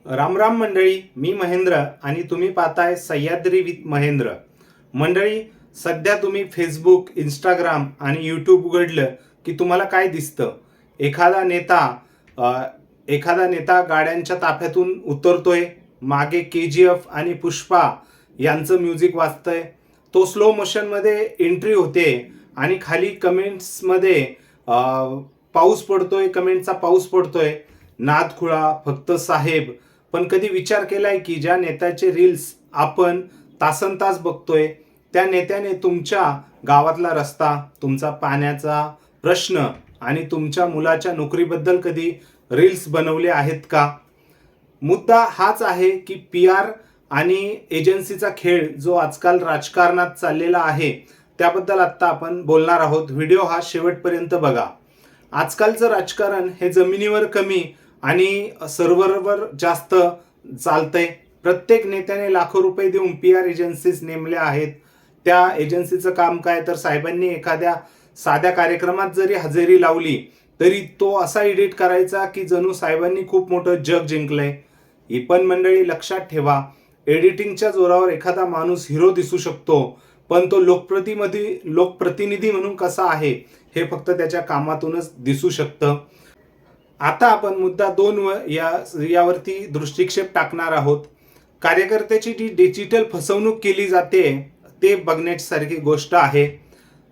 राम राम मंडळी, मी महेंद्र आणि तुम्ही पाहताय सह्याद्री विथ महेंद्र. मंडळी, सध्या तुम्ही फेसबुक, इंस्टाग्राम आणि यूट्यूब उघडलं की तुम्हाला काय दिसतं? एखादा नेता एखादा नेता गाड्यांच्या ताफ्यातून उतरतोय, मागे KGF आणि पुष्पा यांचं म्युझिक वाजतंय, तो स्लो मोशनमध्ये एंट्री होते आणि खाली कमेंट्समध्ये पाऊस पडतोय, कमेंटचा पाऊस पडतोय, नाद खुळा, फक्त साहेब. पण कधी विचार केलाय की ज्या नेत्याचे रील्स आपण तासनतास बघतोय, त्या नेत्याने तुमच्या गावातला रस्ता, तुमचा पाण्याचा प्रश्न आणि तुमच्या मुलाच्या नोकरीबद्दल कधी रील्स बनवले आहेत का? मुद्दा हाच आहे की PR आणि एजन्सीचा खेळ जो आजकाल राजकारणात चाललेला आहे, त्याबद्दल आत्ता आपण बोलणार आहोत. व्हिडिओ हा शेवटपर्यंत बघा. आजकालचं राजकारण हे जमिनीवर कमी आणि सर्व्हरवर जास्त चालतंय. प्रत्येक नेत्याने लाखो रुपये देऊन PR एजन्सीज नेमल्या आहेत. त्या एजन्सीचं काम काय, तर साहेबांनी एखाद्या साध्या कार्यक्रमात जरी हजेरी लावली तरी तो असा एडिट करायचा की जणू साहेबांनी खूप मोठं जग जिंकलंय. ही पण मंडळी लक्षात ठेवा, एडिटिंगच्या जोरावर एखादा माणूस हिरो दिसू शकतो, पण तो लोकप्रतिनिधी म्हणून कसा आहे हे फक्त त्याच्या कामातूनच दिसू शकतं. आता आपण मुद्दा 2 यावरती दृष्टिक्षेप टाकणार आहोत. कार्यकर्त्याची जी डिजिटल फसवणूक केली जाते ते बघण्यासारखी गोष्ट आहे.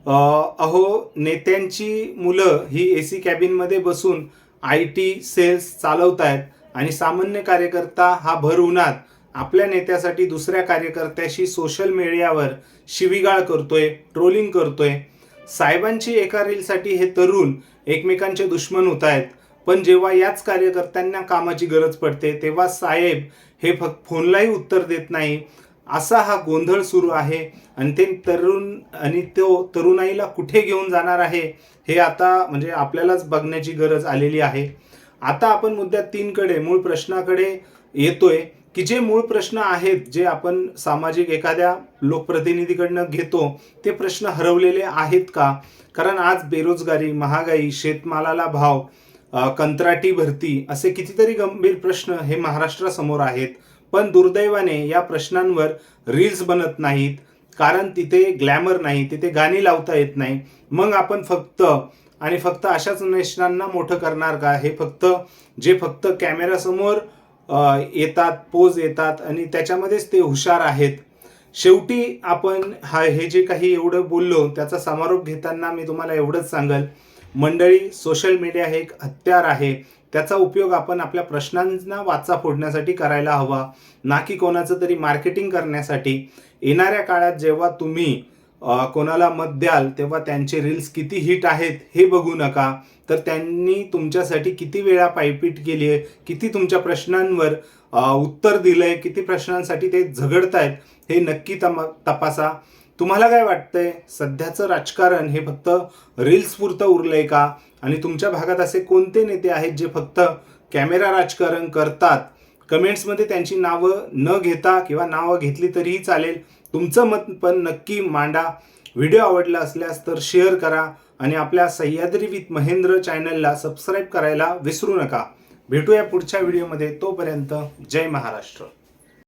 अहो, नेत्यांची मुलं ही AC कॅबिनमध्ये बसून IT सेल्स चालवत आहेत आणि सामान्य कार्यकर्ता हा भर उन्हात आपल्या नेत्यासाठी दुसऱ्या कार्यकर्त्याशी सोशल मीडियावर शिवीगाळ करतोय, ट्रोलिंग करतोय. साहेबांची एका रीलसाठी हे तरुण एकमेकांचे दुश्मन होत आहेत, पण जेव्हा याच कार्यकर्त्यांना कामाची गरज पडते तेव्हा साहेब हे फक्त फोनलाही उत्तर देत नाही. असा हा गोंधळ सुरू आहे आणि ते तरुणाईला कुठे घेऊन जाणार आहे हे आता म्हणजे आपल्यालाच बघण्याची गरज आलेली आहे. आता आपण मुद्दा 3 कडे, मूळ प्रश्नाकडे येतोय की जे मूळ प्रश्न आहेत जे आपण सामाजिक एखाद्या लोकप्रतिनिधीकडनं घेतो, ते प्रश्न हरवलेले आहेत का? कारण आज बेरोजगारी, महागाई, शेतमालाला भाव, कंत्राटी भरती असे कितीतरी गंभीर प्रश्न हे महाराष्ट्रासमोर आहेत. पण दुर्दैवाने या प्रश्नांवर रील्स बनत नाहीत, कारण तिथे ग्लॅमर नाही, तिथे गाणी लावता येत नाही. मग आपण फक्त अशाच नेत्यांना मोठं करणार का? हे फक्त कॅमेरासमोर येतात, पोज येतात आणि त्याच्यामध्येच ते हुशार आहेत. शेवटी आपण हे जे काही एवढं बोललो त्याचा समारोप घेताना मी तुम्हाला एवढंच सांगेल, मंडळी, सोशल मीडिया हे एक हत्यार आहे. त्याचा उपयोग आपण आपल्या प्रश्नांना वाचा फोडण्यासाठी करायला हवा, ना की कोणाचं तरी मार्केटिंग करण्यासाठी. येणाऱ्या काळात जेव्हा तुम्ही कोणाला मत द्याल तेव्हा त्यांचे रील्स किती हिट आहेत हे बघू नका, तर त्यांनी तुमच्यासाठी किती वेळा पायपीट केली आहे, किती तुमच्या प्रश्नांवर उत्तर दिलंय, किती प्रश्नांसाठी ते झगडतायत हे नक्की तपासा. तुम्हाला काय वाटतंय, सध्याचं राजकारण हे फक्त रील्स पुरतं उरलंय का? आणि तुमच्या भागात असे कोणते नेते आहेत जे फक्त कॅमेरा राजकारण करतात? कमेंट्समध्ये त्यांची नावं न घेता किंवा नावं घेतली तरीही चालेल, तुमचं मत पण नक्की मांडा. व्हिडिओ आवडला असल्यास तर शेअर करा आणि आपल्या सह्याद्री विथ महेंद्र चॅनलला सबस्क्राईब करायला विसरू नका. भेटूया पुढच्या व्हिडिओमध्ये. तोपर्यंत जय महाराष्ट्र.